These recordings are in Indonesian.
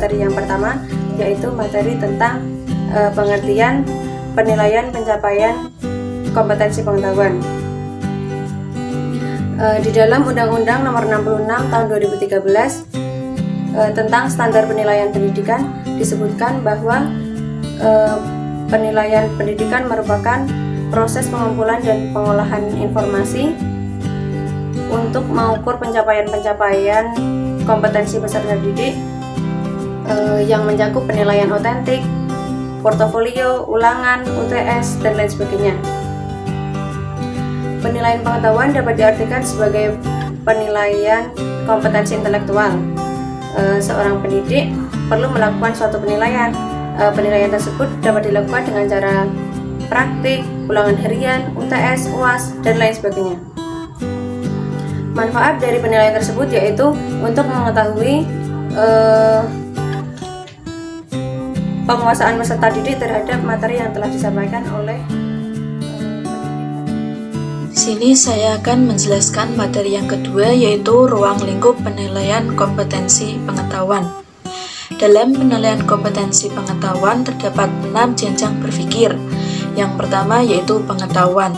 materi yang pertama, yaitu materi tentang pengertian penilaian pencapaian kompetensi pengetahuan. Di dalam Undang-Undang Nomor 66 Tahun 2013 tentang standar penilaian pendidikan disebutkan bahwa penilaian pendidikan merupakan proses pengumpulan dan pengolahan informasi untuk mengukur pencapaian-pencapaian kompetensi peserta didik yang mencakup penilaian otentik, portofolio, ulangan, UTS, dan lain sebagainya. Penilaian pengetahuan dapat diartikan sebagai penilaian kompetensi intelektual. Seorang pendidik perlu melakukan suatu penilaian. Penilaian tersebut dapat dilakukan dengan cara praktik, ulangan harian, UTS, UAS, dan lain sebagainya. Manfaat dari penilaian tersebut yaitu untuk mengetahui penguasaan peserta didik terhadap materi yang telah disampaikan oleh Di sini saya akan menjelaskan materi yang kedua, yaitu ruang lingkup penilaian kompetensi pengetahuan. Dalam penilaian kompetensi pengetahuan terdapat 6 jenjang berpikir. Yang pertama yaitu pengetahuan.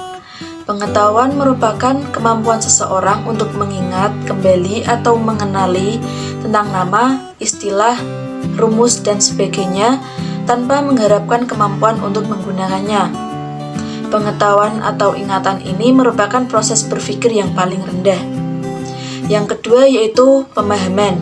Pengetahuan merupakan kemampuan seseorang untuk mengingat kembali atau mengenali tentang nama, istilah, rumus, dan sebagainya tanpa mengharapkan kemampuan untuk menggunakannya. Pengetahuan atau ingatan ini merupakan proses berpikir yang paling rendah. Yang kedua yaitu pemahaman.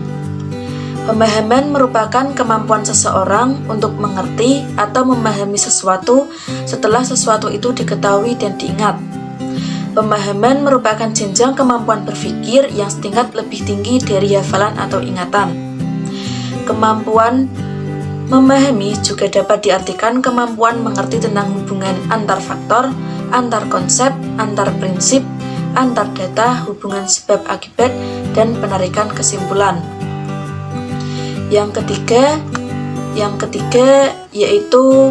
Pemahaman merupakan kemampuan seseorang untuk mengerti atau memahami sesuatu setelah sesuatu itu diketahui dan diingat. Pemahaman merupakan jenjang kemampuan berpikir yang setingkat lebih tinggi dari hafalan atau ingatan. Kemampuan memahami juga dapat diartikan kemampuan mengerti tentang hubungan antar faktor, antar konsep, antar prinsip, antar data, hubungan sebab akibat, dan penarikan kesimpulan. Yang ketiga yaitu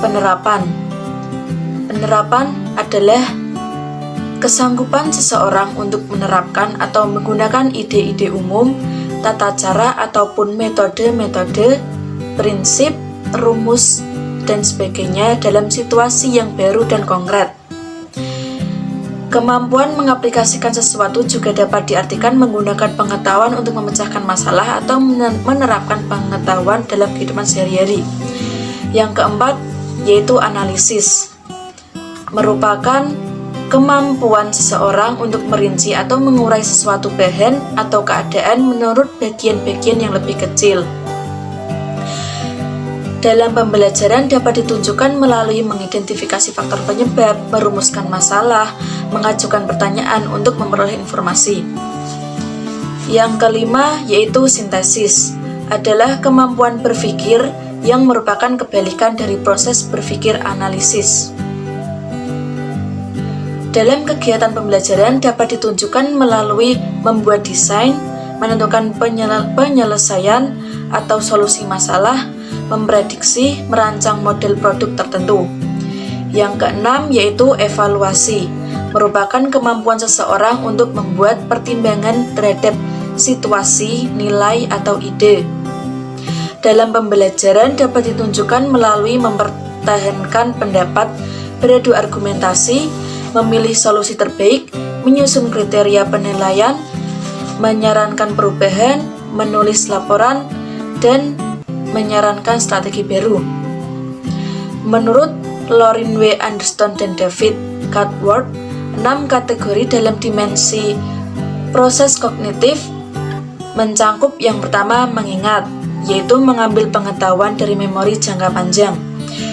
penerapan. Penerapan adalah kesanggupan seseorang untuk menerapkan atau menggunakan ide-ide umum, tata cara ataupun metode-metode, prinsip, rumus, dan sebagainya dalam situasi yang baru dan konkret. Kemampuan mengaplikasikan sesuatu juga dapat diartikan menggunakan pengetahuan untuk memecahkan masalah atau menerapkan pengetahuan dalam kehidupan sehari-hari. Yang keempat yaitu analisis. Merupakan kemampuan seseorang untuk merinci atau mengurai sesuatu bahan atau keadaan menurut bagian-bagian yang lebih kecil. Dalam pembelajaran dapat ditunjukkan melalui mengidentifikasi faktor penyebab, merumuskan masalah, mengajukan pertanyaan untuk memperoleh informasi. Yang kelima yaitu sintesis, adalah kemampuan berpikir yang merupakan kebalikan dari proses berpikir analisis. Dalam kegiatan pembelajaran dapat ditunjukkan melalui membuat desain, menentukan penyelesaian atau solusi masalah, memprediksi, merancang model produk tertentu. Yang keenam yaitu evaluasi, merupakan kemampuan seseorang untuk membuat pertimbangan terhadap situasi, nilai, atau ide. Dalam pembelajaran dapat ditunjukkan melalui mempertahankan pendapat, beradu argumentasi, memilih solusi terbaik, menyusun kriteria penilaian, menyarankan perubahan, menulis laporan, dan menyarankan strategi baru. Menurut Lorin W. Anderson dan David Cudworth, 6 kategori dalam dimensi proses kognitif mencangkup yang pertama mengingat, yaitu mengambil pengetahuan dari memori jangka panjang.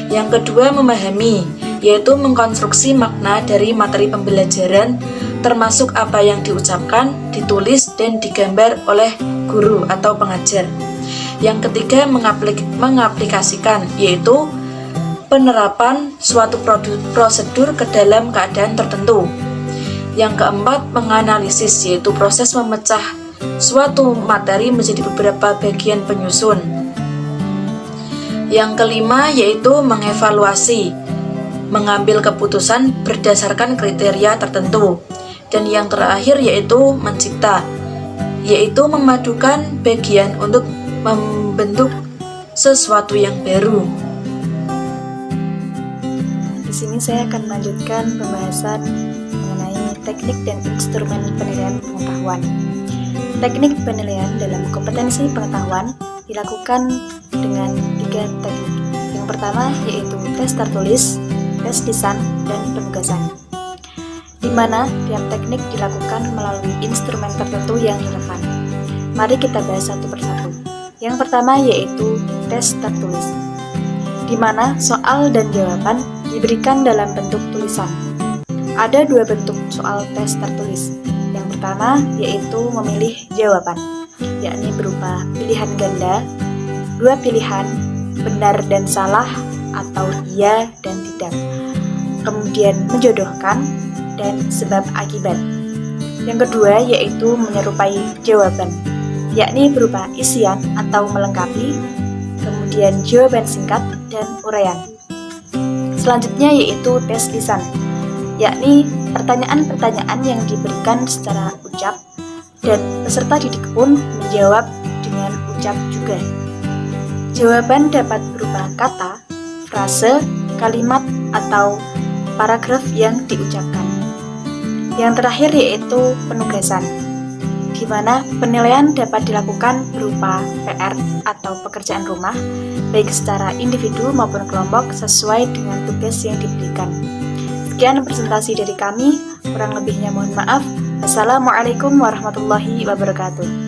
Yang kedua memahami, yaitu mengkonstruksi makna dari materi pembelajaran termasuk apa yang diucapkan, ditulis, dan digambar oleh guru atau pengajar. Yang ketiga mengaplikasikan, yaitu penerapan suatu prosedur ke dalam keadaan tertentu. Yang keempat menganalisis, yaitu proses memecah suatu materi menjadi beberapa bagian penyusun. Yang kelima yaitu mengevaluasi, mengambil keputusan berdasarkan kriteria tertentu. Dan yang terakhir yaitu mencipta, yaitu memadukan bagian untuk membentuk sesuatu yang baru. Di sini saya akan melanjutkan pembahasan mengenai teknik dan instrumen penilaian pengetahuan. Teknik penilaian dalam kompetensi pengetahuan dilakukan dengan 3 teknik. Yang pertama yaitu tes tertulis, tes lisan, dan penugasan, di mana tiap teknik dilakukan melalui instrumen tertentu yang relevan. Mari kita bahas satu persatu. Yang pertama yaitu tes tertulis, di mana soal dan jawaban diberikan dalam bentuk tulisan. Ada 2 bentuk soal tes tertulis. Yang pertama yaitu memilih jawaban, yakni berupa pilihan ganda, 2 pilihan, benar dan salah, atau iya dan tidak. Kemudian menjodohkan dan sebab akibat. Yang kedua yaitu menyerupai jawaban, yakni berupa isian atau melengkapi, kemudian jawaban singkat dan uraian. Selanjutnya yaitu tes lisan, yakni pertanyaan-pertanyaan yang diberikan secara ucap dan peserta didik pun menjawab dengan ucap juga. Jawaban dapat berupa kata, frase, kalimat, atau paragraf yang diucapkan. Yang terakhir yaitu penugasan, di mana penilaian dapat dilakukan berupa PR atau pekerjaan rumah, baik secara individu maupun kelompok sesuai dengan tugas yang diberikan. Sekian presentasi dari kami, kurang lebihnya mohon maaf. Wassalamualaikum warahmatullahi wabarakatuh.